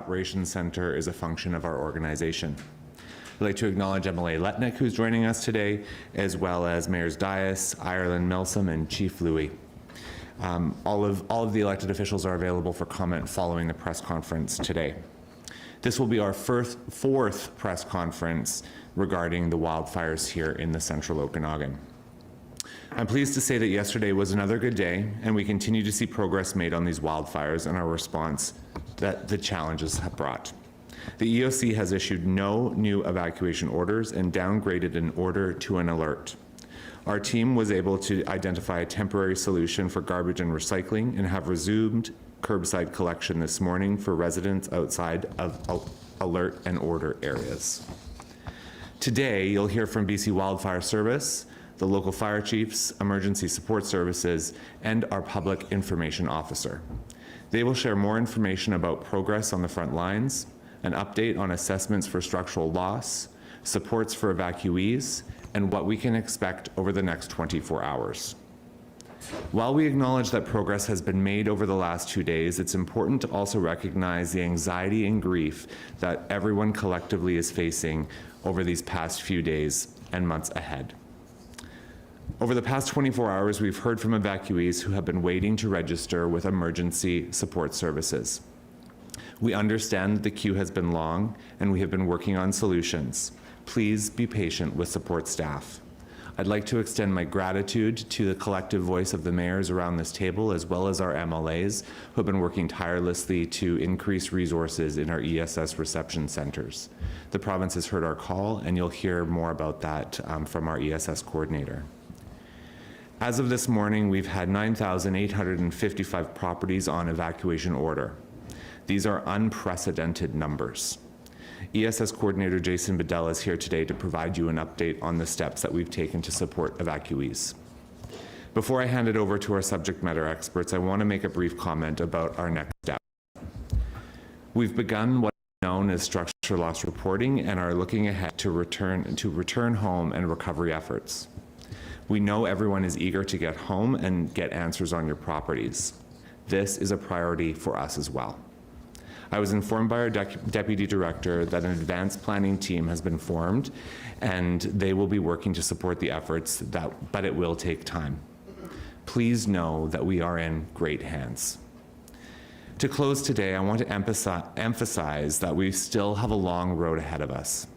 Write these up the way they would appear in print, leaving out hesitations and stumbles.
Operations Center is a function of our organization. I'd like to acknowledge MLA Letnick, who's joining us today, as well as Mayors Dias, Ireland Milsom, and Chief Louie. All of the elected officials are available for comment following the press conference today. This will be our fourth press conference regarding the wildfires here in the central Okanagan. I'm pleased to say that yesterday was another good day, and we continue to see progress made on these wildfires and our response that the challenges have brought. The EOC has issued no new evacuation orders and downgraded an order to an alert. Our team was able to identify a temporary solution for garbage and recycling and have resumed curbside collection this morning for residents outside of alert and order areas. Today, you'll hear from BC Wildfire Service, the local fire chiefs, emergency support services, and our public information officer. They will share more information about progress on the front lines, an update on assessments for structural loss, supports for evacuees, and what we can expect over the next 24 hours. While we acknowledge that progress has been made over the last 2 days, it's important to also recognize the anxiety and grief that everyone collectively is facing over these past few days and months ahead. Over the past 24 hours, we've heard from evacuees who have been waiting to register with emergency support services. We understand the queue has been long, and we have been working on solutions. Please be patient with support staff. I'd like to extend my gratitude to the collective voice of the mayors around this table, as well as our MLAs, who have been working tirelessly to increase resources in our ESS reception centers. The province has heard our call, and you'll hear more about that from our ESS coordinator. As of this morning, we've had 9,855 properties on evacuation order. These are unprecedented numbers. ESS Coordinator Jason Bedell is here today to provide you an update on the steps that we've taken to support evacuees. Before I hand it over to our subject matter experts, I want to make a brief comment about our next step. We've begun what is known as structure loss reporting and are looking ahead to return home and recovery efforts. We know everyone is eager to get home and get answers on your properties. This is a priority for us as well. I was informed by our Deputy Director that an advanced planning team has been formed and they will be working to support the efforts, but it will take time. Please know that we are in great hands. To close today, I want to emphasize that we still have a long road ahead of us.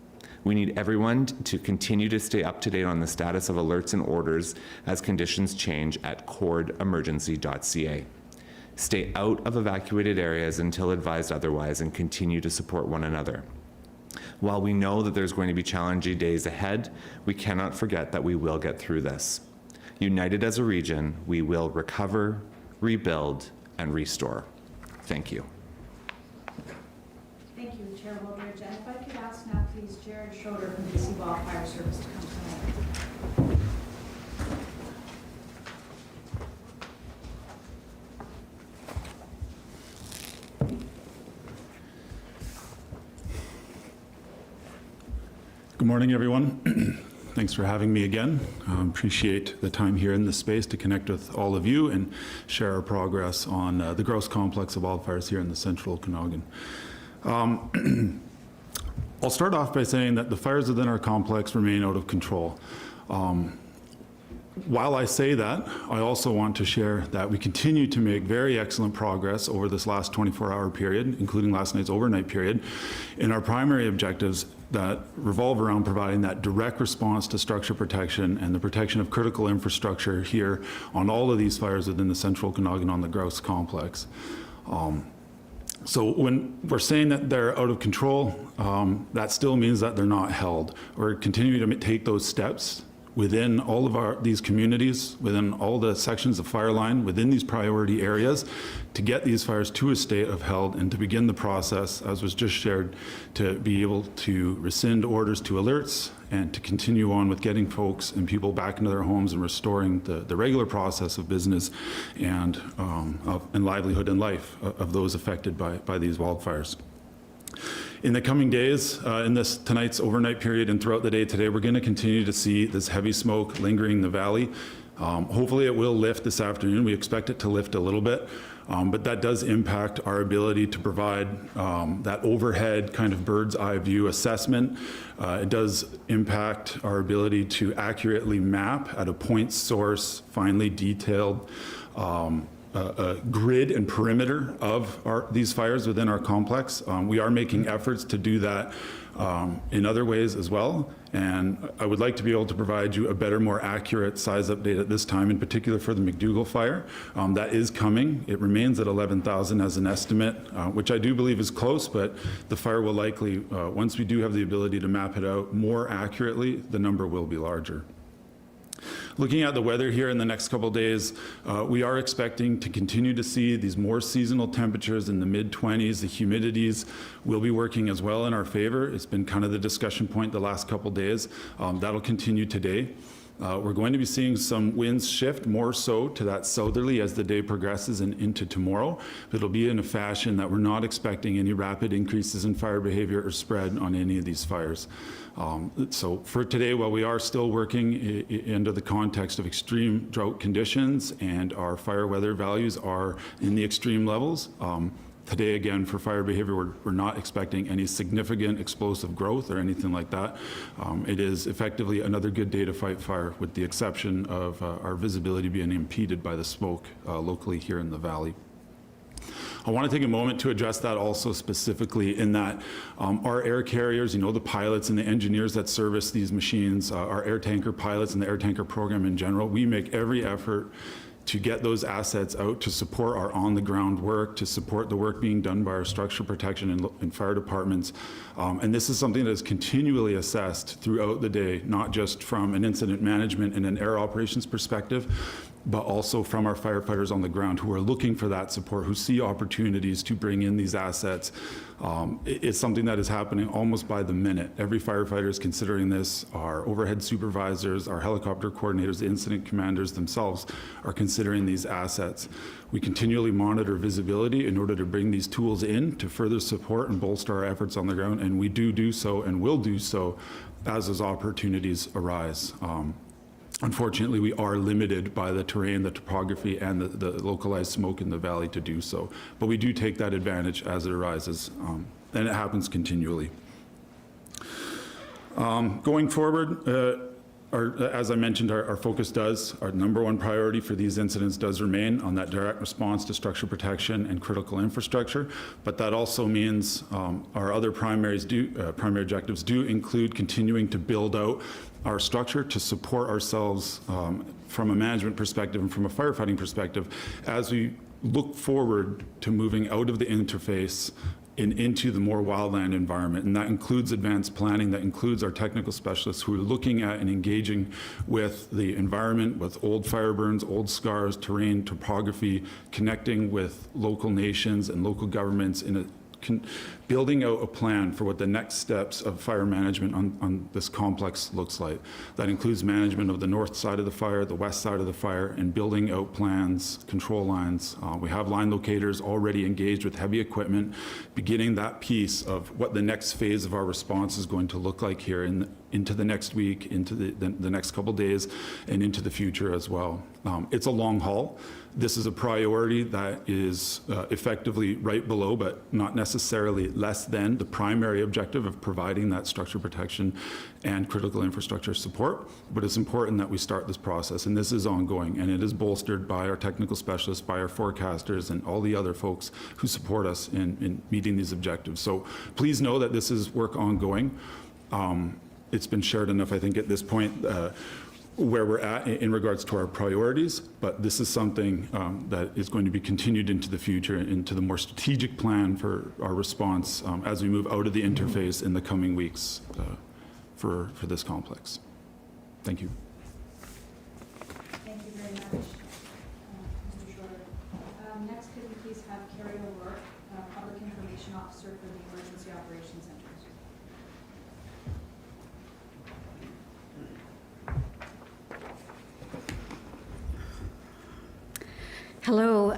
We need everyone to continue to stay up to date on the status of alerts and orders as conditions change at cordemergency.ca. Stay out of evacuated areas until advised otherwise and continue to support one another. While we know that there's going to be challenging days ahead, we cannot forget that we will get through this. United as a region, we will recover, rebuild, and restore. Thank you. Thank you, Chair Wildridge. And if I could ask now, please, Jared Schroeder from BC Wildfire Service to come tonight. Good morning, everyone. Thanks for having me again. Appreciate the time here in this space to connect with all of you and share our progress on the gross complex of wildfires here in the central Okanagan. I'll start off by saying that the fires within our complex remain out of control. While I say that, I also want to share that we continue to make very excellent progress over this last 24-hour period, including last night's overnight period, in our primary objectives that revolve around providing that direct response to structure protection and the protection of critical infrastructure here on all of these fires within the central Okanagan on the grouse complex. So when we're saying that they're out of control, that still means that they're not held. We're continuing to take those steps within all of these communities, within all the sections of fire line, within these priority areas, to get these fires to a state of held and to begin the process, as was just shared, to be able to rescind orders to alerts and to continue on with getting folks and people back into their homes and restoring the regular process of business and livelihood and life of those affected by these wildfires. In the coming days, in tonight's overnight period and throughout the day today, we're going to continue to see this heavy smoke lingering in the valley. Hopefully it will lift this afternoon. We expect it to lift a little bit, but that does impact our ability to provide that overhead kind of bird's eye view assessment. It does impact our ability to accurately map at a point source, finely detailed grid and perimeter of these fires within our complex. We are making efforts to do that in other ways as well. And I would like to be able to provide you a better, more accurate size update at this time, in particular for the McDougall fire. That is coming. It remains at 11,000 as an estimate, which I do believe is close, but the fire will likely, once we do have the ability to map it out more accurately, the number will be larger. Looking at the weather here in the next couple of days, we are expecting to continue to see these more seasonal temperatures in the mid-20s. The humidities will be working as well in our favor. It's been kind of the discussion point the last couple of days. That'll continue today. We're going to be seeing some winds shift more so to that southerly as the day progresses and into tomorrow. It'll be in a fashion that we're not expecting any rapid increases in fire behavior or spread on any of these fires. So for today, while we are still working under the context of extreme drought conditions and our fire weather values are in the extreme levels, today, again, for fire behavior, we're not expecting any significant explosive growth or anything like that. It is effectively another good day to fight fire, with the exception of our visibility being impeded by the smoke locally here in the valley. I want to take a moment to address that also specifically in that our air carriers, the pilots and the engineers that service these machines, our air tanker pilots and the air tanker program in general, we make every effort to get those assets out to support our on-the-ground work, to support the work being done by our structure protection and fire departments. And this is something that is continually assessed throughout the day, not just from an incident management and an air operations perspective, but also from our firefighters on the ground who are looking for that support, who see opportunities to bring in these assets. It's something that is happening almost by the minute. Every firefighter is considering this. Our overhead supervisors, our helicopter coordinators, the incident commanders themselves are considering these assets. We continually monitor visibility in order to bring these tools in to further support and bolster our efforts on the ground, and we do so and will do so as those opportunities arise. Unfortunately, we are limited by the terrain, the topography, and the localized smoke in the valley to do so. But we do take that advantage as it arises, and it happens continually. Going forward, as I mentioned, our focus our number one priority for these incidents does remain on that direct response to structure protection and critical infrastructure, but that also means our other primary objectives do include continuing to build out our structure to support ourselves from a management perspective and from a firefighting perspective as we look forward to moving out of the interface and into the more wildland environment. And that includes advanced planning, that includes our technical specialists who are looking at and engaging with the environment, with old fire burns, old scars, terrain, topography, connecting with local nations and local governments in building out a plan for what the next steps of fire management on this complex looks like. That includes management of the north side of the fire, the west side of the fire, and building out plans, control lines. We have line locators already engaged with heavy equipment, beginning that piece of what the next phase of our response is going to look like here into the next week, into the next couple days, and into the future as well. It's a long haul. This is a priority that is effectively right below, but not necessarily less than, the primary objective of providing that structure protection and critical infrastructure support. But it's important that we start this process, and this is ongoing, and it is bolstered by our technical specialists, by our forecasters, and all the other folks who support us in meeting these objectives. So please know that this is work ongoing. It's been shared enough, I think, at this point, where we're at in regards to our priorities, but this is something that is going to be continued into the future, into the more strategic plan for our response as we move out of the interface in the coming weeks for this complex. Thank you. Thank you very much, Mr. Schroeder. Next, could we please have Carrie O'Rourke, Public Information Officer for the Emergency Operations Centers. Hello.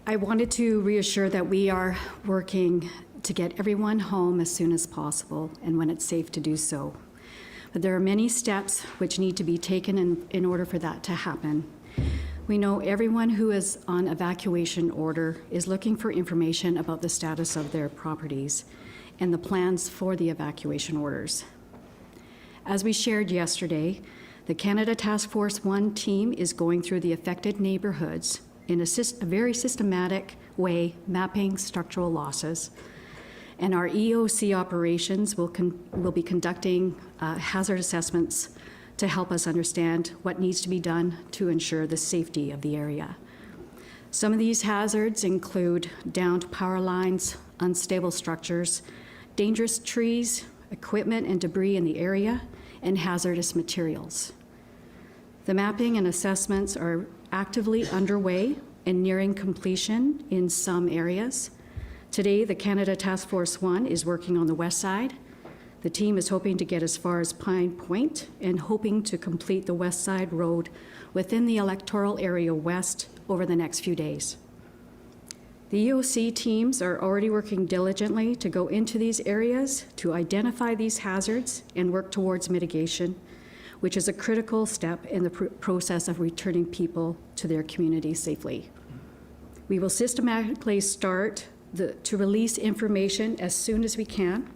I wanted to reassure that we are working to get everyone home as soon as possible and when it's safe to do so. But there are many steps which need to be taken in order for that to happen. We know everyone who is on evacuation order is looking for information about the status of their properties and the plans for the evacuation orders. As we shared yesterday, the Canada Task Force 1 team is going through the affected neighborhoods in a very systematic way, mapping structural losses. And our EOC operations will be conducting hazard assessments to help us understand what needs to be done to ensure the safety of the area. Some of these hazards include downed power lines, unstable structures, dangerous trees, equipment and debris in the area, and hazardous materials. The mapping and assessments are actively underway and nearing completion in some areas. Today, the Canada Task Force 1 is working on the west side. The team is hoping to get as far as Pine Point and hoping to complete the West Side Road within the electoral area west over the next few days. The EOC teams are already working diligently to go into these areas to identify these hazards and work towards mitigation, which is a critical step in the process of returning people to their communities safely. We will systematically start to release information as soon as we can.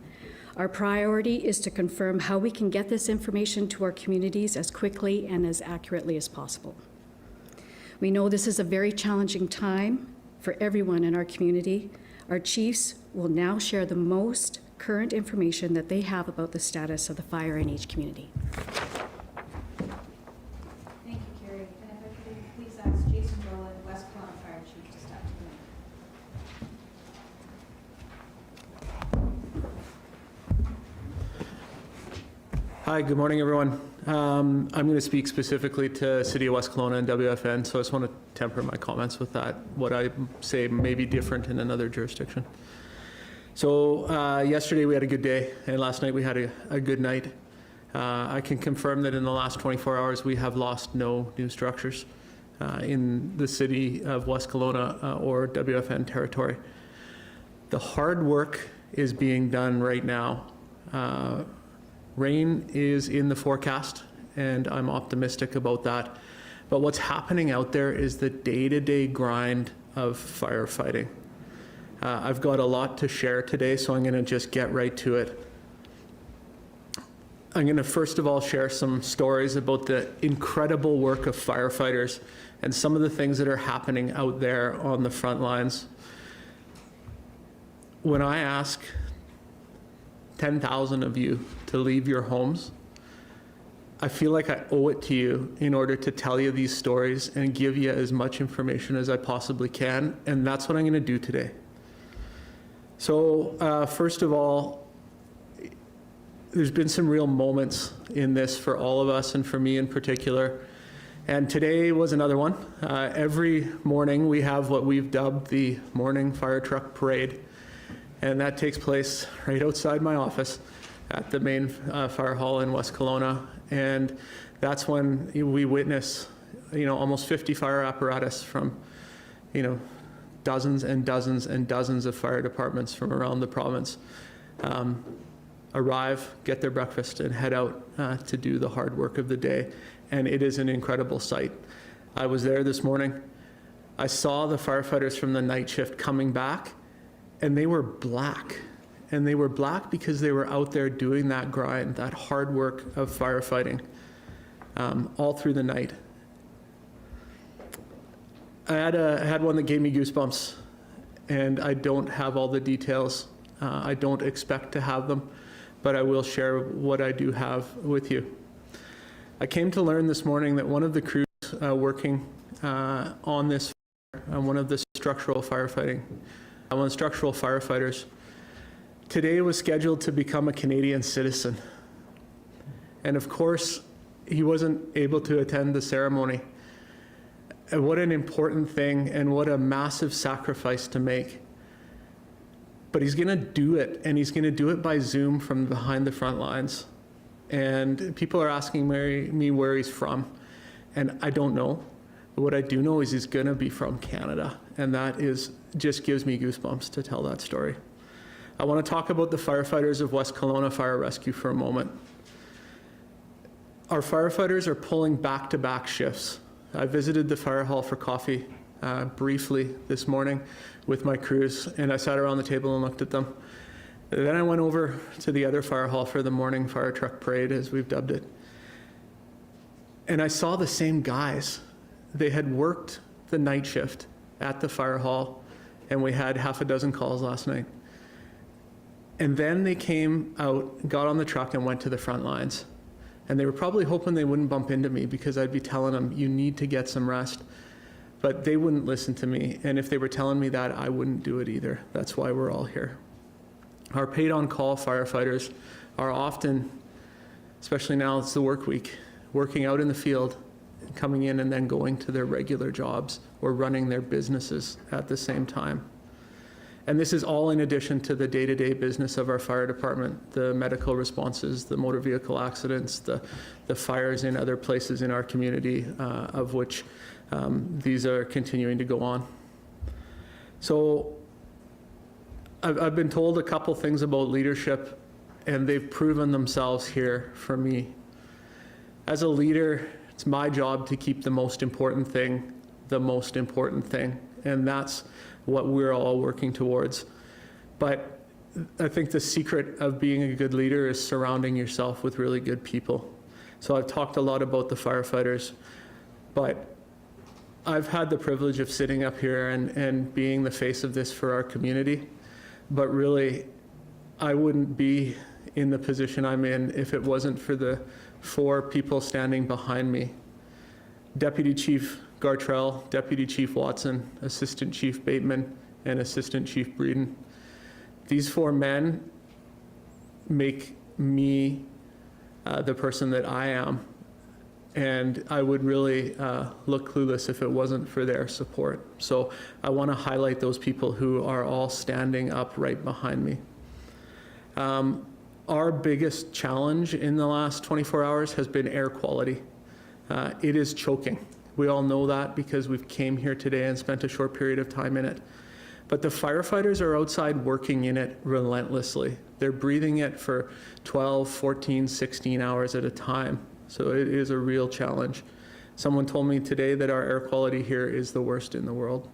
Our priority is to confirm how we can get this information to our communities as quickly and as accurately as possible. We know this is a very challenging time for everyone in our community. Our chiefs will now share the most current information that they have about the status of the fire in each community. Thank you, Carrie. And if I could please ask Jason Brolin, West Kelowna Fire Chief, to step to the mic. Hi, good morning, everyone. I'm going to speak specifically to City of West Kelowna and WFN, so I just want to temper my comments with that. What I say may be different in another jurisdiction. So yesterday we had a good day, and last night we had a good night. I can confirm that in the last 24 hours we have lost no new structures in the City of West Kelowna or WFN territory. The hard work is being done right now. Rain is in the forecast, and I'm optimistic about that. But what's happening out there is the day-to-day grind of firefighting. I've got a lot to share today, so I'm going to just get right to it. I'm going to first of all share some stories about the incredible work of firefighters and some of the things that are happening out there on the front lines. When I ask 10,000 of you to leave your homes, I feel like I owe it to you in order to tell you these stories and give you as much information as I possibly can, and that's what I'm going to do today. So first of all, there's been some real moments in this for all of us and for me in particular, and today was another one. Every morning we have what we've dubbed the morning fire truck parade, and that takes place right outside my office at the main fire hall in West Kelowna. And that's when we witness, almost 50 fire apparatus from, dozens and dozens and dozens of fire departments from around the province arrive, get their breakfast, and head out to do the hard work of the day. And it is an incredible sight. I was there this morning. I saw the firefighters from the night shift coming back, and they were black. And they were black because they were out there doing that grind, that hard work of firefighting all through the night. I had one that gave me goosebumps, and I don't have all the details. I don't expect to have them, but I will share what I do have with you. I came to learn this morning that one of the crews working on this fire, one of the structural firefighting, one of the structural firefighters, today was scheduled to become a Canadian citizen. And of course, he wasn't able to attend the ceremony. And what an important thing, and what a massive sacrifice to make. But he's gonna do it, and he's gonna do it by Zoom from behind the front lines. And people are asking me where he's from, and I don't know. But what I do know is he's gonna be from Canada, and that just gives me goosebumps to tell that story. I want to talk about the firefighters of West Kelowna Fire Rescue for a moment. Our firefighters are pulling back-to-back shifts. I visited the fire hall for coffee briefly this morning with my crews, and I sat around the table and looked at them. Then I went over to the other fire hall for the morning fire truck parade, as we've dubbed it. And I saw the same guys. They had worked the night shift at the fire hall, and we had half a dozen calls last night. And then they came out, got on the truck, and went to the front lines. And they were probably hoping they wouldn't bump into me because I'd be telling them, you need to get some rest. But they wouldn't listen to me. And if they were telling me that, I wouldn't do it either. That's why we're all here. Our paid-on-call firefighters are often, especially now it's the work week, working out in the field, coming in and then going to their regular jobs or running their businesses at the same time. And this is all in addition to the day-to-day business of our fire department, the medical responses, the motor vehicle accidents, the fires in other places in our community, of which these are continuing to go on. So I've been told a couple things about leadership, and they've proven themselves here for me. As a leader, it's my job to keep the most important thing, and that's what we're all working towards. But I think the secret of being a good leader is surrounding yourself with really good people. So I've talked a lot about the firefighters, but I've had the privilege of sitting up here and being the face of this for our community. But really, I wouldn't be in the position I'm in if it wasn't for the 4 people standing behind me. Deputy Chief Gartrell, Deputy Chief Watson, Assistant Chief Bateman, and Assistant Chief Breeden. These 4 men make me the person that I am, and I would really look clueless if it wasn't for their support. So I want to highlight those people who are all standing up right behind me. Our biggest challenge in the last 24 hours has been air quality. It is choking. We all know that because we've came here today and spent a short period of time in it. But the firefighters are outside working in it relentlessly. They're breathing it for 12, 14, 16 hours at a time. So it is a real challenge. Someone told me today that our air quality here is the worst in the world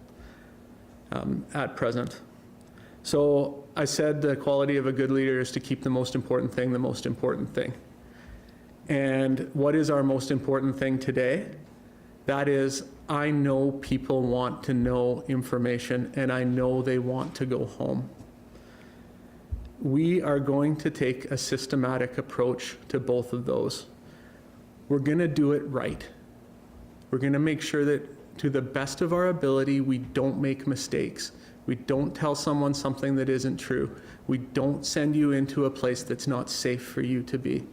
at present. So I said the quality of a good leader is to keep the most important thing the most important thing. And what is our most important thing today? That is, I know people want to know information, and I know they want to go home. We are going to take a systematic approach to both of those. We're going to do it right. We're going to make sure that to the best of our ability, we don't make mistakes. We don't tell someone something that isn't true. We don't send you into a place that's not safe for you to be.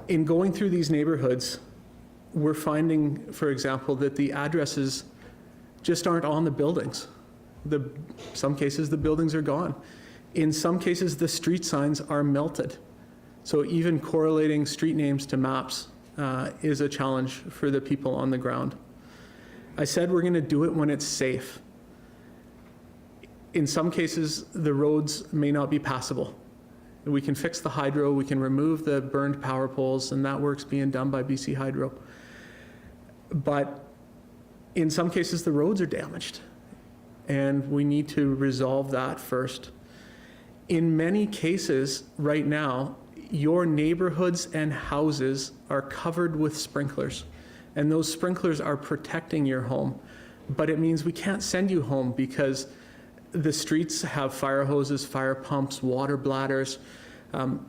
In going through these neighborhoods, we're finding, for example, that the addresses just aren't on the buildings. Some cases, the buildings are gone. In some cases, the street signs are melted. So even correlating street names to maps is a challenge for the people on the ground. I said we're going to do it when it's safe. In some cases, the roads may not be passable. We can fix the hydro, we can remove the burned power poles, and that work's being done by BC Hydro. But in some cases, the roads are damaged, and we need to resolve that first. In many cases, right now, your neighborhoods and houses are covered with sprinklers, and those sprinklers are protecting your home. But it means we can't send you home because the streets have fire hoses, fire pumps, water bladders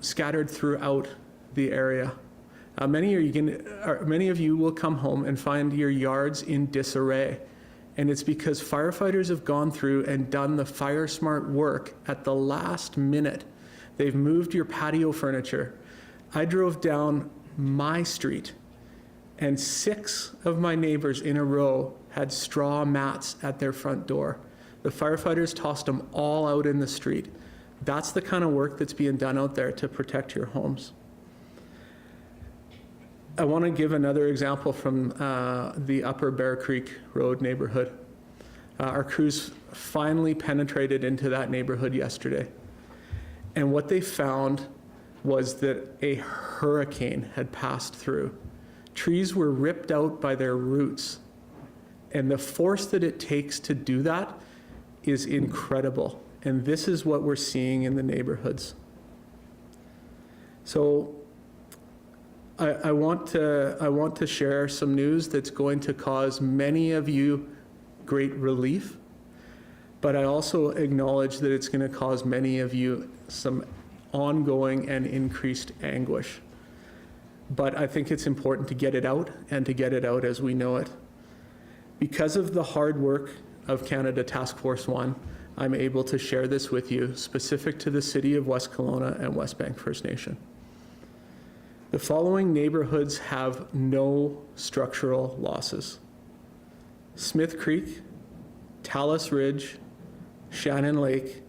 scattered throughout the area. Many of you will come home and find your yards in disarray. And it's because firefighters have gone through and done the fire smart work at the last minute. They've moved your patio furniture. I drove down my street, and 6 of my neighbors in a row had straw mats at their front door. The firefighters tossed them all out in the street. That's the kind of work that's being done out there to protect your homes. I want to give another example from the Upper Bear Creek Road neighborhood. Our crews finally penetrated into that neighborhood yesterday. And what they found was that a hurricane had passed through. Trees were ripped out by their roots, and the force that it takes to do that is incredible. And this is what we're seeing in the neighborhoods. So I want to share some news that's going to cause many of you great relief, but I also acknowledge that it's going to cause many of you some ongoing and increased anguish. But I think it's important to get it out, and to get it out as we know it. Because of the hard work of Canada Task Force 1, I'm able to share this with you, specific to the city of West Kelowna and West Bank First Nation. The following neighborhoods have no structural losses: Smith Creek, Talus Ridge, Shannon Lake,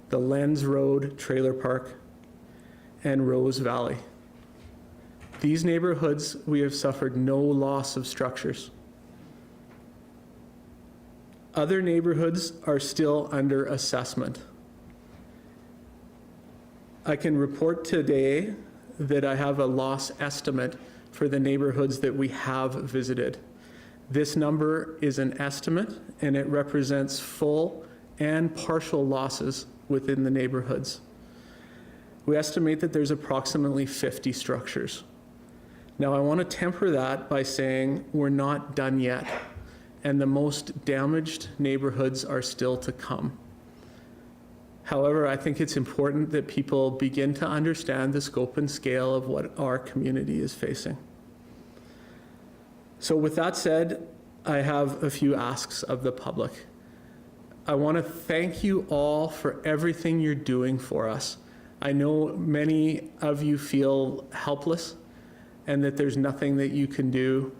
the Lens Road Trailer Park, and Rose Valley. These neighborhoods, we have suffered no loss of structures. Other neighborhoods are still under assessment. I can report today that I have a loss estimate for the neighborhoods that we have visited. This number is an estimate, and it represents full and partial losses within the neighborhoods. We estimate that there's approximately 50 structures. Now, I want to temper that by saying we're not done yet, and the most damaged neighborhoods are still to come. However, I think it's important that people begin to understand the scope and scale of what our community is facing. So with that said, I have a few asks of the public. I want to thank you all for everything you're doing for us. I know many of you feel helpless and that there's nothing that you can do.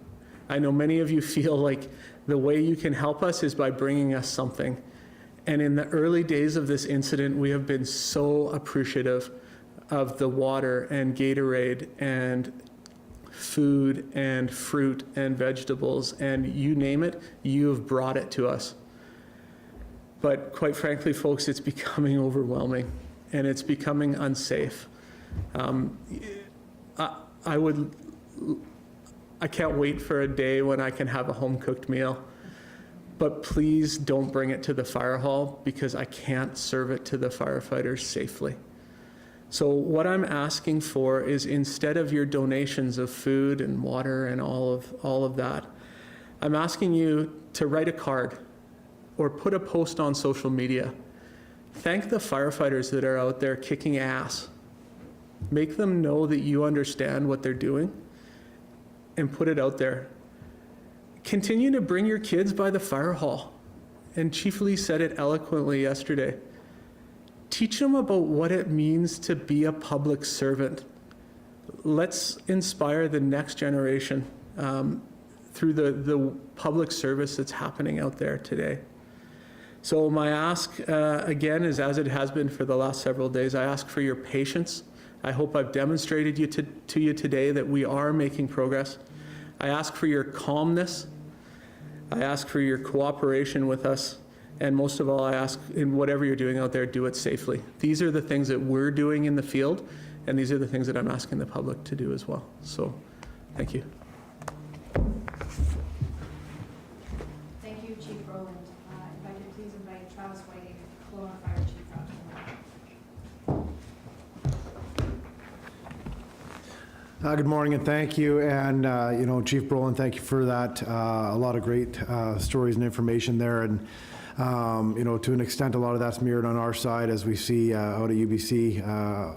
I know many of you feel like the way you can help us is by bringing us something. And in the early days of this incident, we have been so appreciative of the water and Gatorade and food and fruit and vegetables, and you name it, you have brought it to us. But quite frankly, folks, it's becoming overwhelming and it's becoming unsafe. I can't wait for a day when I can have a home-cooked meal. But please don't bring it to the fire hall, because I can't serve it to the firefighters safely. So what I'm asking for is, instead of your donations of food and water and all of that, I'm asking you to write a card or put a post on social media. Thank the firefighters that are out there kicking ass. Make them know that you understand what they're doing, and put it out there. Continue to bring your kids by the fire hall. And Chief Lee said it eloquently yesterday. Teach them about what it means to be a public servant. Let's inspire the next generation through the public service that's happening out there today. So my ask, again, is as it has been for the last several days, I ask for your patience. I hope I've demonstrated to you today that we are making progress. I ask for your calmness. I ask for your cooperation with us. And most of all, I ask, in whatever you're doing out there, do it safely. These are the things that we're doing in the field, and these are the things that I'm asking the public to do as well. So, thank you. Thank you, Chief Rowland. If I could please invite Travis Whiting, Kelowna Fire Chief, out to the Good morning and thank you. And, Chief Brolin, thank you for that. A lot of great stories and information there. And, to an extent, a lot of that's mirrored on our side as we see out at UBC,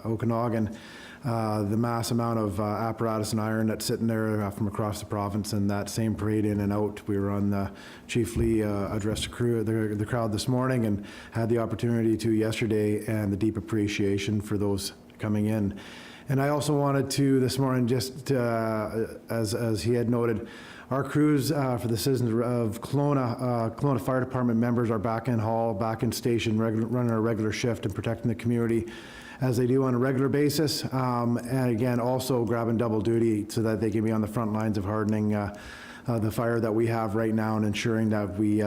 Okanagan, the mass amount of apparatus and iron that's sitting there from across the province, and that same parade in and out. We were on Chief Lee addressed the crowd this morning and had the opportunity to yesterday, and the deep appreciation for those coming in. And I also wanted to this morning, just as he had noted, our crews for the citizens of Kelowna Fire Department members are back in hall, back in station, running a regular shift and protecting the community as they do on a regular basis. And again, also grabbing double duty so that they can be on the front lines of hardening the fire that we have right now and ensuring that we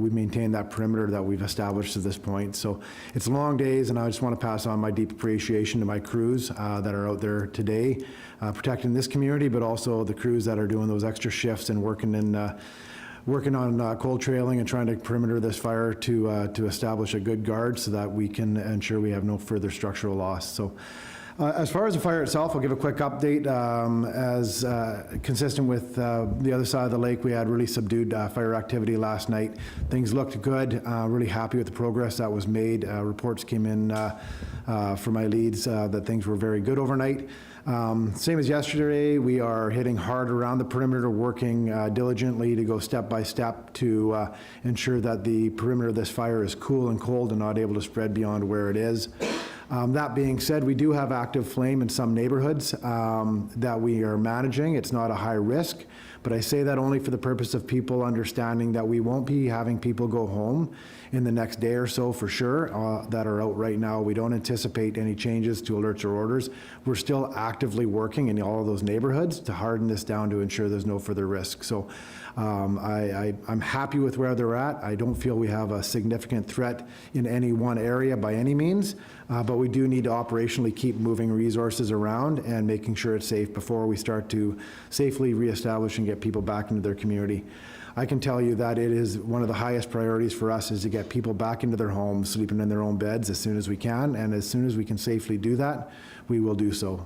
maintain that perimeter that we've established to this point. So it's long days, and I just want to pass on my deep appreciation to my crews that are out there today protecting this community, but also the crews that are doing those extra shifts and working on cold trailing and trying to perimeter this fire to establish a good guard so that we can ensure we have no further structural loss. So as far as the fire itself, I'll give a quick update. As consistent with the other side of the lake, we had really subdued fire activity last night. Things looked good. Really happy with the progress that was made. Reports came in for my leads that things were very good overnight. Same as yesterday, we are hitting hard around the perimeter, working diligently to go step by step to ensure that the perimeter of this fire is cool and cold and not able to spread beyond where it is. That being said, we do have active flame in some neighborhoods that we are managing. It's not a high risk, but I say that only for the purpose of people understanding that we won't be having people go home in the next day or so for sure that are out right now. We don't anticipate any changes to alerts or orders. We're still actively working in all of those neighborhoods to harden this down to ensure there's no further risk. So I'm happy with where they're at. I don't feel we have a significant threat in any one area by any means, but we do need to operationally keep moving resources around and making sure it's safe before we start to safely reestablish and get people back into their community. I can tell you that it is one of the highest priorities for us is to get people back into their homes, sleeping in their own beds as soon as we can, and as soon as we can safely do that, we will do so.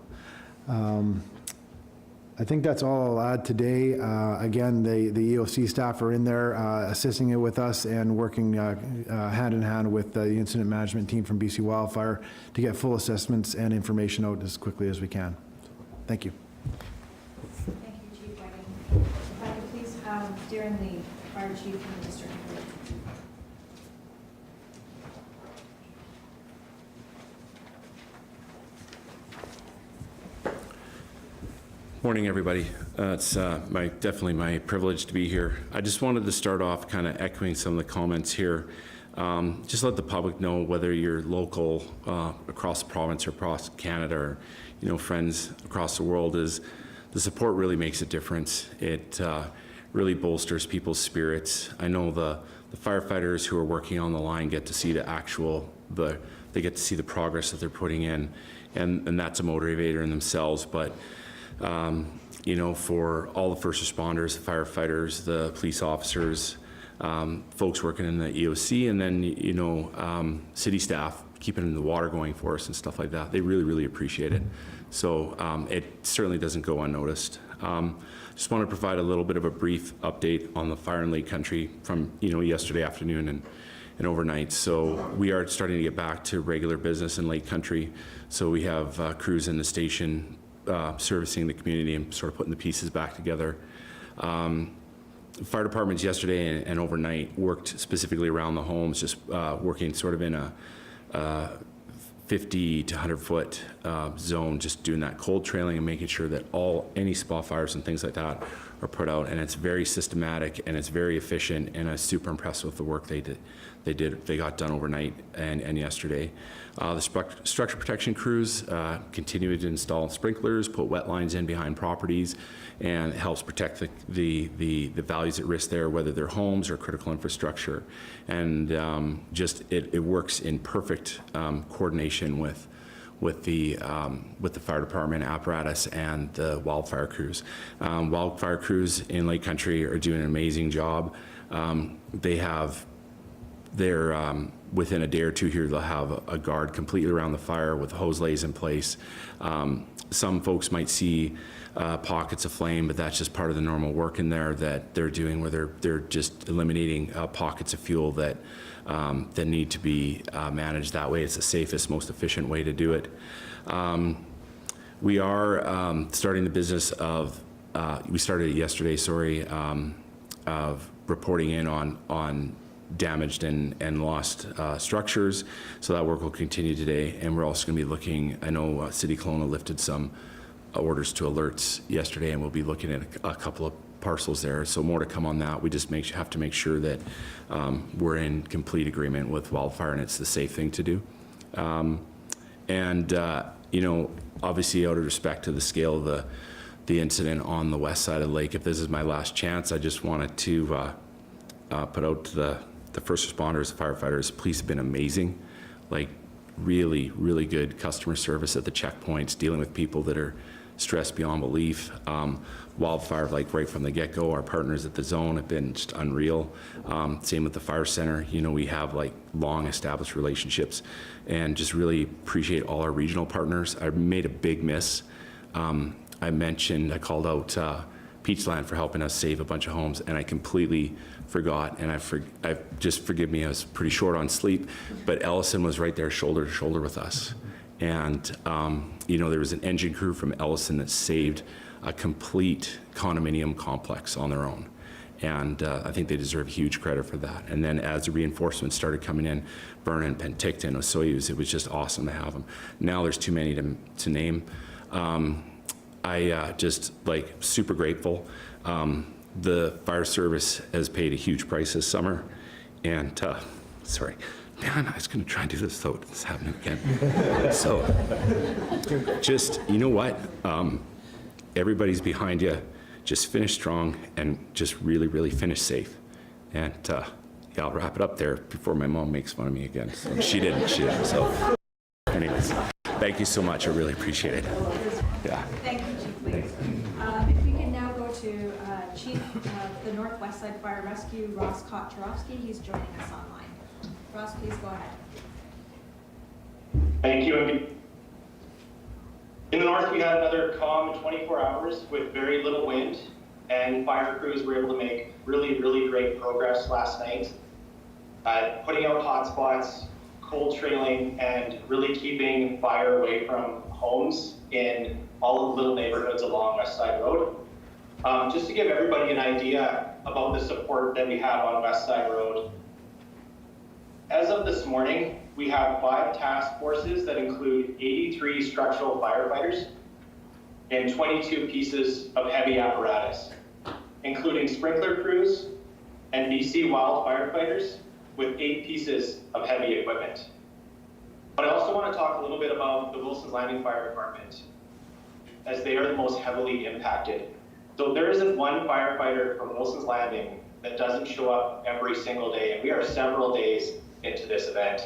I think that's all I'll add today. Again, the EOC staff are in there assisting it with us and working hand in hand with the incident management team from BC Wildfire to get full assessments and information out as quickly as we can. Thank you. Thank you, Chief Whiting. If I could please have Darren Lee, Fire Chief from the District. Morning, everybody. It's definitely my privilege to be here. I just wanted to start off kind of echoing some of the comments here. Just let the public know, whether you're local across the province or across Canada, or friends across the world, is the support really makes a difference. It really bolsters people's spirits. I know the firefighters who are working on the line get to see they get to see the progress that they're putting in, and that's a motivator in themselves. But for all the first responders, the firefighters, the police officers, folks working in the EOC, and then, city staff keeping the water going for us and stuff like that, they really, really appreciate it. So it certainly doesn't go unnoticed. Just want to provide a little bit of a brief update on the fire in Lake Country from, yesterday afternoon and overnight. So we are starting to get back to regular business in Lake Country. So we have crews in the station servicing the community and sort of putting the pieces back together. Fire departments yesterday and overnight worked specifically around the homes, just working sort of in a 50 to 100 foot zone, just doing that cold trailing and making sure that any spot fires and things like that are put out. And it's very systematic and it's very efficient, and I'm super impressed with the work they got done overnight and yesterday. The structure protection crews continue to install sprinklers, put wet lines in behind properties, and it helps protect the values at risk there, whether they're homes or critical infrastructure. And it works in perfect coordination with the fire department apparatus and the wildfire crews. Wildfire crews in Lake Country are doing an amazing job. They're within a day or two here, they'll have a guard completely around the fire with hose lays in place. Some folks might see pockets of flame, but that's just part of the normal work in there that they're doing, where they're just eliminating pockets of fuel that need to be managed that way. It's the safest, most efficient way to do it. We are starting the business of, we started it yesterday, of reporting in on damaged and lost structures. So that work will continue today. And we're also going to be looking, I know City Kelowna lifted some orders to alerts yesterday, and we'll be looking at a couple of parcels there. So more to come on that. We just have to make sure that we're in complete agreement with wildfire and it's the safe thing to do. Obviously out of respect to the scale of the incident on the west side of the lake. If this is my last chance, I just wanted to put out to the first responders, the firefighters. Police have been amazing, like really, really good customer service at the checkpoints, dealing with people that are stressed beyond belief. Wildfire, like right from the get-go, our partners at the zone have been just unreal. Same with the fire center. You know, we have like long established relationships, and just really appreciate all our regional partners. I made a big miss. I called out Peachland for helping us save a bunch of homes, and I completely forgot, and forgive me, I was pretty short on sleep, but Ellison was right there shoulder to shoulder with us. And, you know, there was an engine crew from Ellison that saved a complete condominium complex on their own. And I think they deserve huge credit for that. And then as the reinforcements started coming in, Vernon, Penticton, Osoyoos, it was just awesome to have them. Now there's too many to name. I just like super grateful. The fire service has paid a huge price this summer. And sorry, man, I was gonna try and do this though, it's happening again. So just, you know what? Everybody's behind you. Just finish strong and just really, really finish safe. And yeah, I'll wrap it up there before my mom makes fun of me again. So she didn't. So anyways, thank you so much. I really appreciate it. Yeah. Thank you, Chief Lee. If we can now go to Chief of the Northwest Side Fire Rescue, Ross Kotcherovsky. He's joining us online. Ross, please go ahead. Thank you. In the north, we had another calm 24 hours with very little wind, and fire crews were able to make really, really great progress last night, putting out hot spots, cold trailing, and really keeping fire away from homes in all of the little neighborhoods along West Side Road. Just to give everybody an idea about the support that we have on West Side Road, as of this morning, we have 5 task forces that include 83 structural firefighters and 22 pieces of heavy apparatus, including sprinkler crews and BC wildfire fighters with 8 pieces of heavy equipment. But I also want to talk a little bit about the Wilson's Landing Fire Department, as they are the most heavily impacted. So there isn't one firefighter from Wilson's Landing that doesn't show up every single day, and we are several days into this event.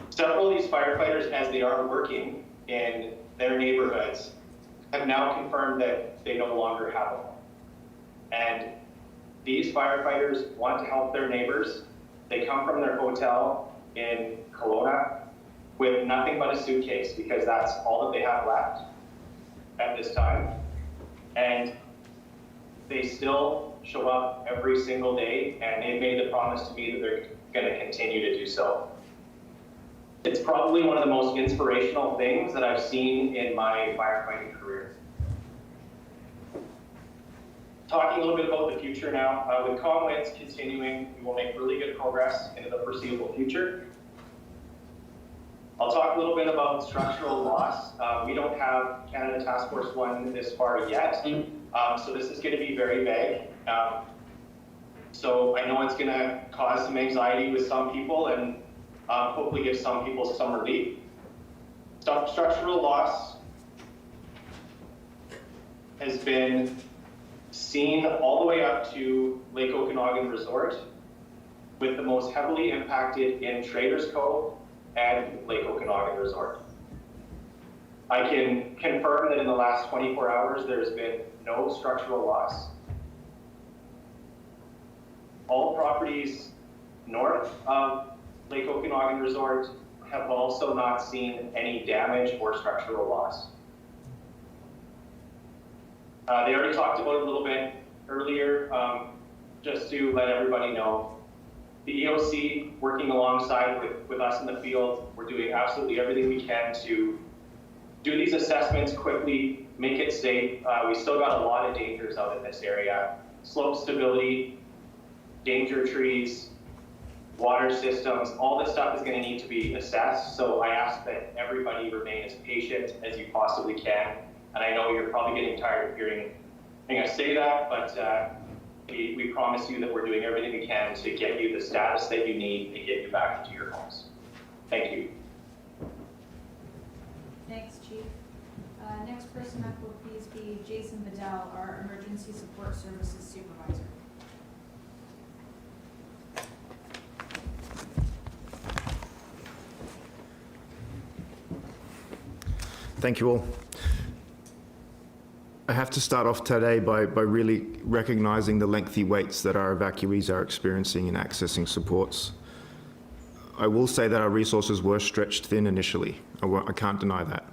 Several of these firefighters, as they are working in their neighborhoods, have now confirmed that they no longer have a home. And these firefighters want to help their neighbors. They come from their hotel in Kelowna with nothing but a suitcase, because that's all that they have left at this time. And they still show up every single day, and they've made the promise to me that they're going to continue to do so. It's probably one of the most inspirational things that I've seen in my firefighting career. Talking a little bit about the future now, with calm winds continuing, we will make really good progress into the foreseeable future. I'll talk a little bit about structural loss. We don't have Canada Task Force 1 this far yet, so this is going to be very vague. So I know it's going to cause some anxiety with some people, and hopefully give some people some relief. Structural loss has been seen all the way up to Lake Okanagan Resort, with the most heavily impacted in Traders Cove and Lake Okanagan Resort. I can confirm that in the last 24 hours, there's been no structural loss. All properties north of Lake Okanagan Resort have also not seen any damage or structural loss. They already talked about it a little bit earlier. Just to let everybody know, the EOC, working alongside with us in the field, we're doing absolutely everything we can to do these assessments quickly, make it safe. We still got a lot of dangers out in this area. Slope stability, danger trees, water systems, all this stuff is going to need to be assessed. So I ask that everybody remain as patient as you possibly can. And I know you're probably getting tired of hearing us say that, but we promise you that we're doing everything we can to get you the status that you need and get you back into your homes. Thank you. Thanks, Chief. Next person up will please be Jason Bedell, our Emergency Support Services Supervisor. Thank you all. I have to start off today by really recognizing the lengthy waits that our evacuees are experiencing in accessing supports. I will say that our resources were stretched thin initially. I can't deny that.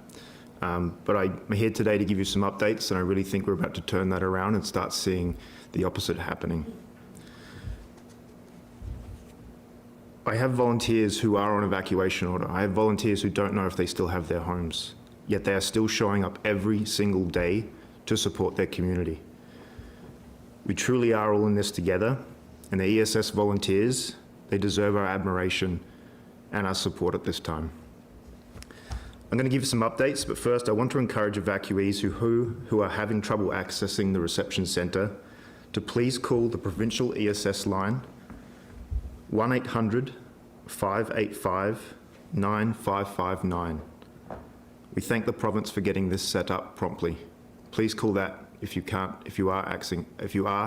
But I'm here today to give you some updates, and I really think we're about to turn that around and start seeing the opposite happening. I have volunteers who are on evacuation order. I have volunteers who don't know if they still have their homes, yet they are still showing up every single day to support their community. We truly are all in this together, and the ESS volunteers, they deserve our admiration and our support at this time. I'm going to give you some updates, but first I want to encourage evacuees who are having trouble accessing the reception centre to please call the Provincial ESS line 1-800-585-9559. We thank the province for getting this set up promptly. Please call that if you are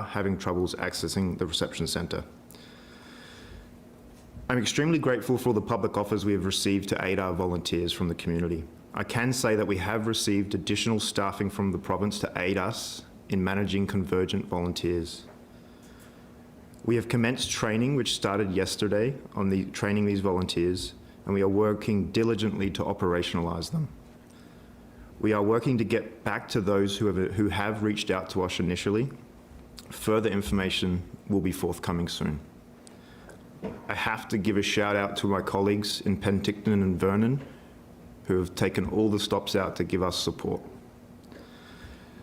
having troubles accessing the reception centre. I'm extremely grateful for the public offers we have received to aid our volunteers from the community. I can say that we have received additional staffing from the province to aid us in managing convergent volunteers. We have commenced training, which started yesterday, on training these volunteers, and we are working diligently to operationalise them. We are working to get back to those who have reached out to us initially. Further information will be forthcoming soon. I have to give a shout out to my colleagues in Penticton and Vernon who have taken all the stops out to give us support.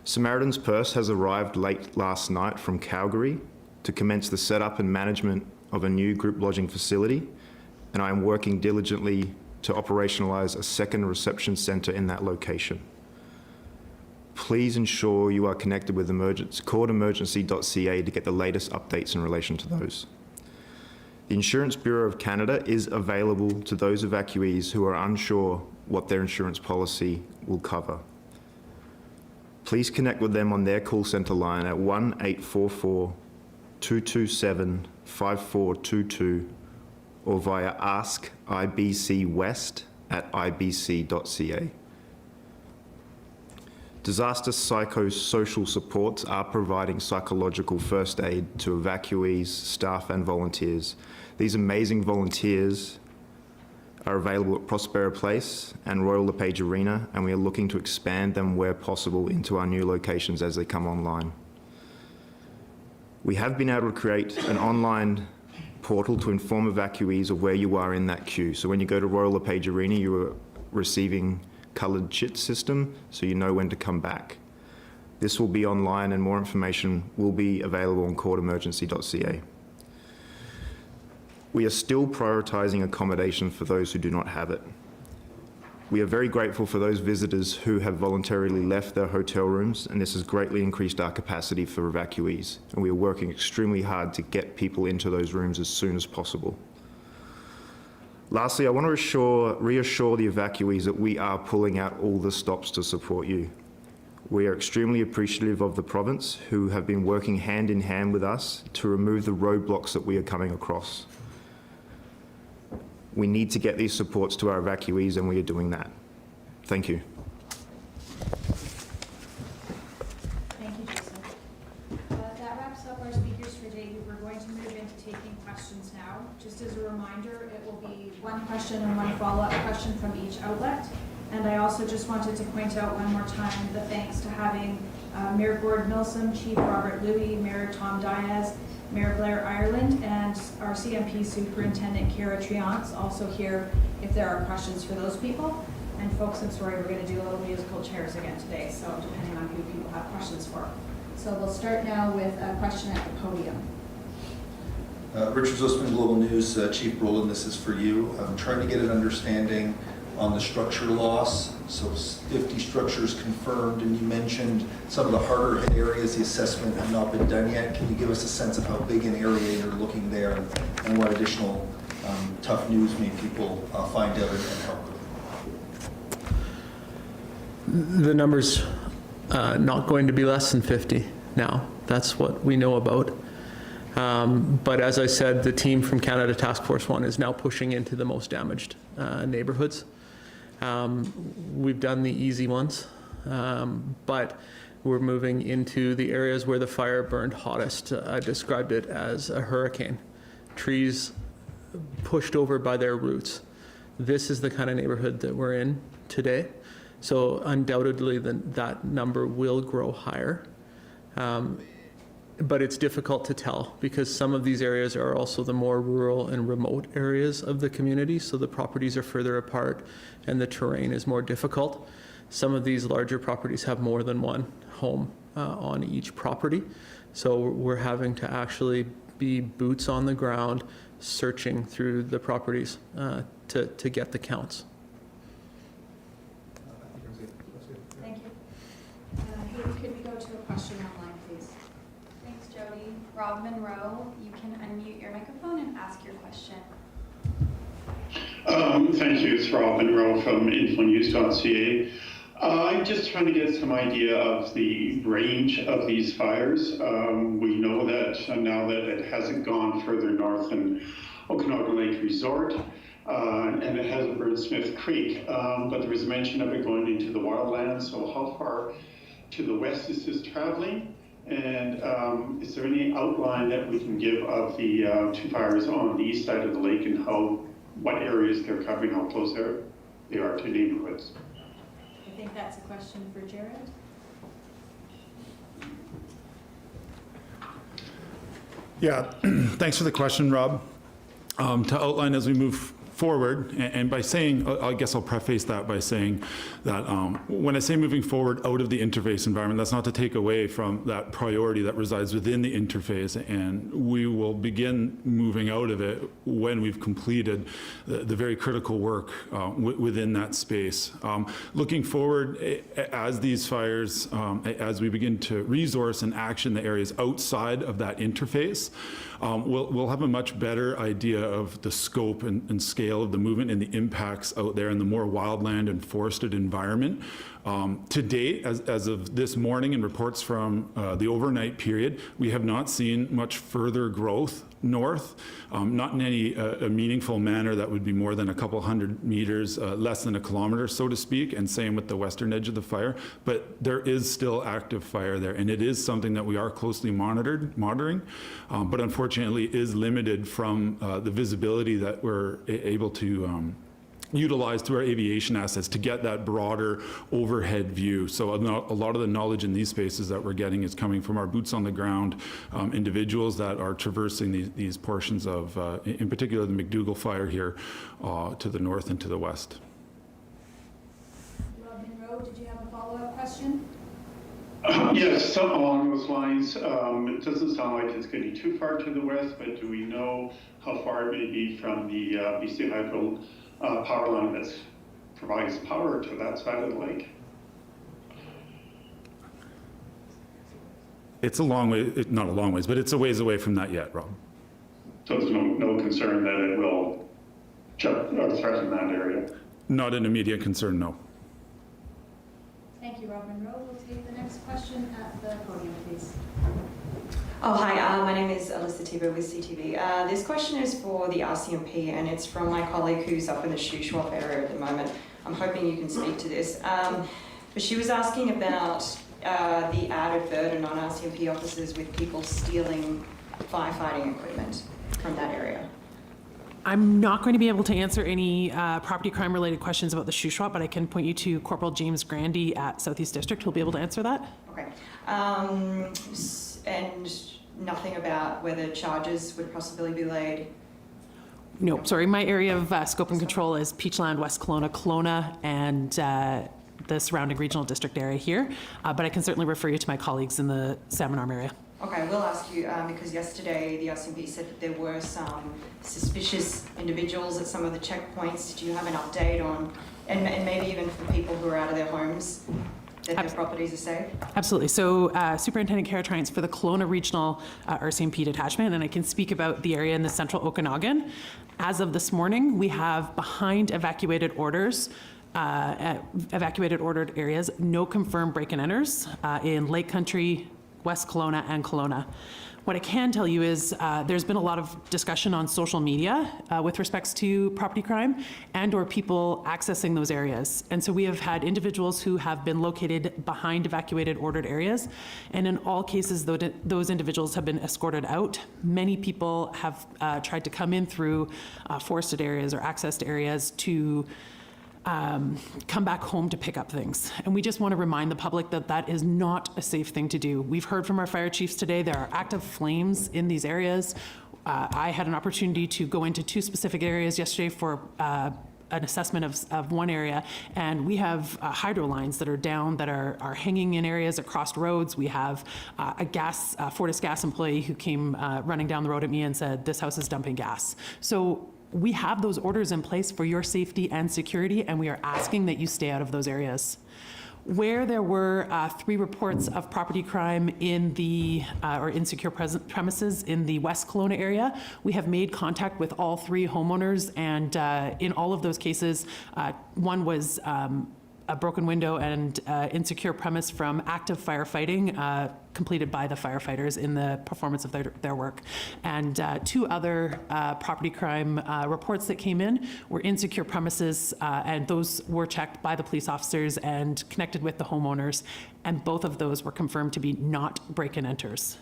Samaritan's Purse has arrived late last night from Calgary to commence the setup and management of a new group lodging facility, and I am working diligently to operationalise a second reception centre in that location. Please ensure you are connected with CBCNews.ca to get the latest updates in relation to those. The Insurance Bureau of Canada is available to those evacuees who are unsure what their insurance policy will cover. Please connect with them on their call centre line at 1-844-227-5422 or via askibcwest@ibc.ca. Disaster psychosocial supports are providing psychological first aid to evacuees, staff and volunteers. These amazing volunteers are available at Prospera Place and Royal LePage Arena, and we are looking to expand them where possible into our new locations as they come online. We have been able to create an online portal to inform evacuees of where you are in that queue. So when you go to Royal LePage Arena, you are receiving coloured chit system, so you know when to come back. This will be online, and more information will be available on courtemergency.ca. We are still prioritising accommodation for those who do not have it. We are very grateful for those visitors who have voluntarily left their hotel rooms, and this has greatly increased our capacity for evacuees, and we are working extremely hard to get people into those rooms as soon as possible. Lastly, I want to reassure the evacuees that we are pulling out all the stops to support you. We are extremely appreciative of the province, who have been working hand in hand with us to remove the roadblocks that we are coming across. We need to get these supports to our evacuees, and we are doing that. Thank you. Thank you, Jason. That wraps up our speakers for today. We're going to move into taking questions now. Just as a reminder, it will be one question and one follow-up question from each outlet. And I also just wanted to point out one more time the thanks to having Mayor Gord Milsom, Chief Robert Louie, Mayor Tom Diaz, Mayor Blair Ireland, and our CMP Superintendent Kara Triance also here if there are questions for those people. And folks, I'm sorry, we're going to do a little musical chairs again today, so depending on who people have questions for. So we'll start now with a question at the podium. Richard Zussman, Global News. Chief Brolin, this is for you. I'm trying to get an understanding on the structure loss. So 50 structures confirmed, and you mentioned some of the harder hit areas, the assessment have not been done yet. Can you give us a sense of how big an area you're looking there, and what additional tough news may people find out and help with? The numbers not going to be less than 50 now. That's what we know about. But as I said, the team from Canada Task Force 1 is now pushing into the most damaged neighborhoods. We've done the easy ones, but we're moving into the areas where the fire burned hottest. I described it as a hurricane. Trees pushed over by their roots. This is the kind of neighborhood that we're in today. So undoubtedly that number will grow higher. But it's difficult to tell because some of these areas are also the more rural and remote areas of the community. So the properties are further apart and the terrain is more difficult. Some of these larger properties have more than one home on each property. So we're having to actually be boots on the ground searching through the properties to get the counts. Thank you. Haley, could we go to a question online, please? Thanks, Jody. Rob Monroe, you can unmute your microphone and ask your question. Thank you. It's Rob Monroe from CBCNews.ca. I'm just trying to get some idea of the range of these fires. We know that now that it hasn't gone further north than Okanagan Lake Resort, and it hasn't burned Smith Creek, but there was mention of it going into the wildlands. So how far to the west is this traveling? And is there any outline that we can give of the two fires on the east side of the lake and what areas they're covering, how close they are to neighborhoods? I think that's a question for Jared. Yeah, thanks for the question, Rob. To outline as we move forward, and by saying, I guess I'll preface that by saying that when I say moving forward out of the interface environment, that's not to take away from that priority that resides within the interface, and we will begin moving out of it when we've completed the very critical work within that space. Looking forward, as these fires, as we begin to resource and action the areas outside of that interface, we'll have a much better idea of the scope and scale of the movement and the impacts out there in the more wildland and forested environment. To date, as of this morning and reports from the overnight period, we have not seen much further growth north, not in any meaningful manner that would be more than a couple hundred meters, less than a kilometer, so to speak, and same with the western edge of the fire. But there is still active fire there, and it is something that we are closely monitoring, but unfortunately is limited from the visibility that we're able to utilize through our aviation assets to get that broader overhead view. So a lot of the knowledge in these spaces that we're getting is coming from our boots on the ground individuals that are traversing these portions of, in particular, the McDougall fire here to the north and to the west. Rob Monroe, did you have a follow-up question? Yes, along those lines. It doesn't sound like it's getting too far to the west, but do we know how far it may be from the BC Hydro power line that provides power to that side of the lake? It's a long way, not a long ways, but it's a ways away from that yet, Rob. So there's no concern that it will threaten that area? Not an immediate concern, no. Thank you, Rob Monroe. We'll take the next question at the podium, please. Oh, hi, my name is Alyssa Tibo with CTV. This question is for the RCMP and it's from my colleague who's up in the Shuswap area at the moment. I'm hoping you can speak to this. But she was asking about the added burden on RCMP officers with people stealing firefighting equipment from that area. I'm not going to be able to answer any property crime related questions about the Shuswap, but I can point you to Corporal James Grandy at Southeast District who'll be able to answer that. Okay. And nothing about whether charges would possibly be laid? No, sorry. My area of scope and control is Peachland, West Kelowna, Kelowna, and the surrounding regional district area here. But I can certainly refer you to my colleagues in the Salmon Arm area. Okay, we'll ask you because yesterday the RCMP said that there were some suspicious individuals at some of the checkpoints. Did you have an update on, and maybe even for people who are out of their homes, that their properties are safe? Absolutely. So Superintendent Karatrines for the Kelowna Regional RCMP Detachment, and I can speak about the area in the central Okanagan. As of this morning, we have behind evacuated orders evacuated ordered areas, no confirmed break-and enters in Lake Country, West Kelowna, and Kelowna. What I can tell you is there's been a lot of discussion on social media with respects to property crime and or people accessing those areas. And so we have had individuals who have been located behind evacuated ordered areas. And in all cases, those individuals have been escorted out. Many people have tried to come in through forested areas or accessed areas to come back home to pick up things. And we just want to remind the public that that is not a safe thing to do. We've heard from our fire chiefs today, there are active flames in these areas. I had an opportunity to go into 2 specific areas yesterday for an assessment of one area, and we have hydro lines that are down that are hanging in areas across roads. We have a Fortis gas employee who came running down the road at me and said, this house is dumping gas. So we have those orders in place for your safety and security, and we are asking that you stay out of those areas. Where there were 3 reports of property crime in the or insecure premises in the West Kelowna area, we have made contact with all 3 homeowners, and in all of those cases, one was a broken window and insecure premise from active firefighting completed by the firefighters in the performance of their work. And 2 other property crime reports that came in were insecure premises, and those were checked by the police officers and connected with the homeowners, and both of those were confirmed to be not break-in enters.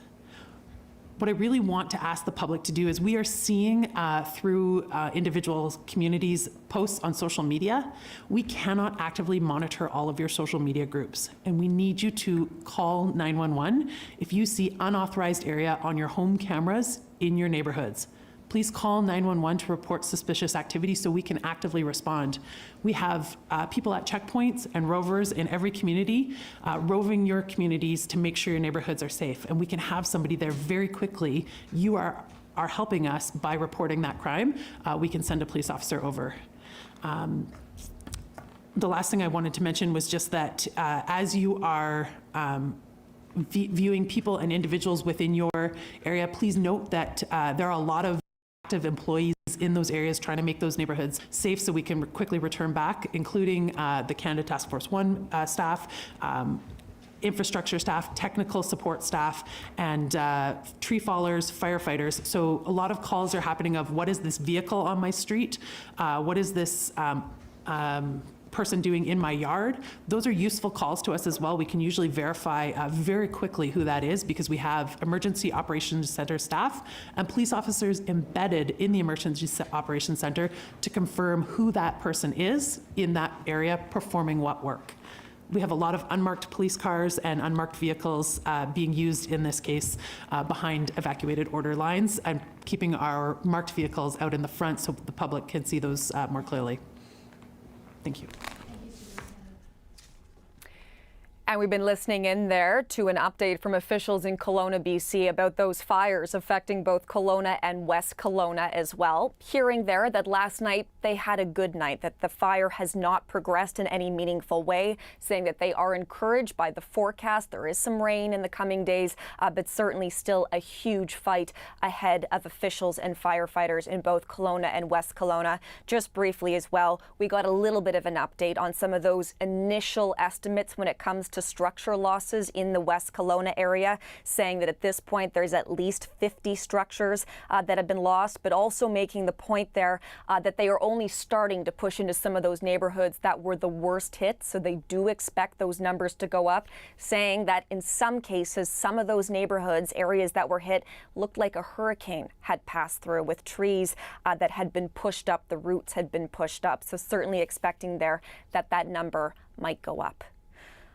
What I really want to ask the public to do is we are seeing through individual communities' posts on social media, we cannot actively monitor all of your social media groups. And we need you to call 911 if you see unauthorized area on your home cameras in your neighborhoods. Please call 911 to report suspicious activity so we can actively respond. We have people at checkpoints and rovers in every community roving your communities to make sure your neighborhoods are safe, and we can have somebody there very quickly. You are helping us by reporting that crime. We can send a police officer over. The last thing I wanted to mention was just that as you are viewing people and individuals within your area, please note that there are a lot of active employees in those areas trying to make those neighborhoods safe so we can quickly return back, including the Canada Task Force 1 staff, infrastructure staff, technical support staff, and tree fallers, firefighters. So a lot of calls are happening of what is this vehicle on my street? What is this person doing in my yard? Those are useful calls to us as well. We can usually verify very quickly who that is because we have emergency operations center staff and police officers embedded in the emergency operations center to confirm who that person is in that area performing what work. We have a lot of unmarked police cars and unmarked vehicles being used in this case behind evacuated order lines and keeping our marked vehicles out in the front so the public can see those more clearly. Thank you. And we've been listening in there to an update from officials in Kelowna, BC about those fires affecting both Kelowna and West Kelowna as well. Hearing there that last night they had a good night, that the fire has not progressed in any meaningful way, saying that they are encouraged by the forecast. There is some rain in the coming days, but certainly still a huge fight ahead of officials and firefighters in both Kelowna and West Kelowna. Just briefly as well, we got a little bit of an update on some of those initial estimates when it comes to structure losses in the West Kelowna area, saying that at this point there's at least 50 structures that have been lost, but also making the point there that they are only starting to push into some of those neighborhoods that were the worst hit, so they do expect those numbers to go up, saying that in some cases some of those neighborhoods, areas that were hit, looked like a hurricane had passed through with trees that had been pushed up, the roots had been pushed up, so certainly expecting there that that number might go up.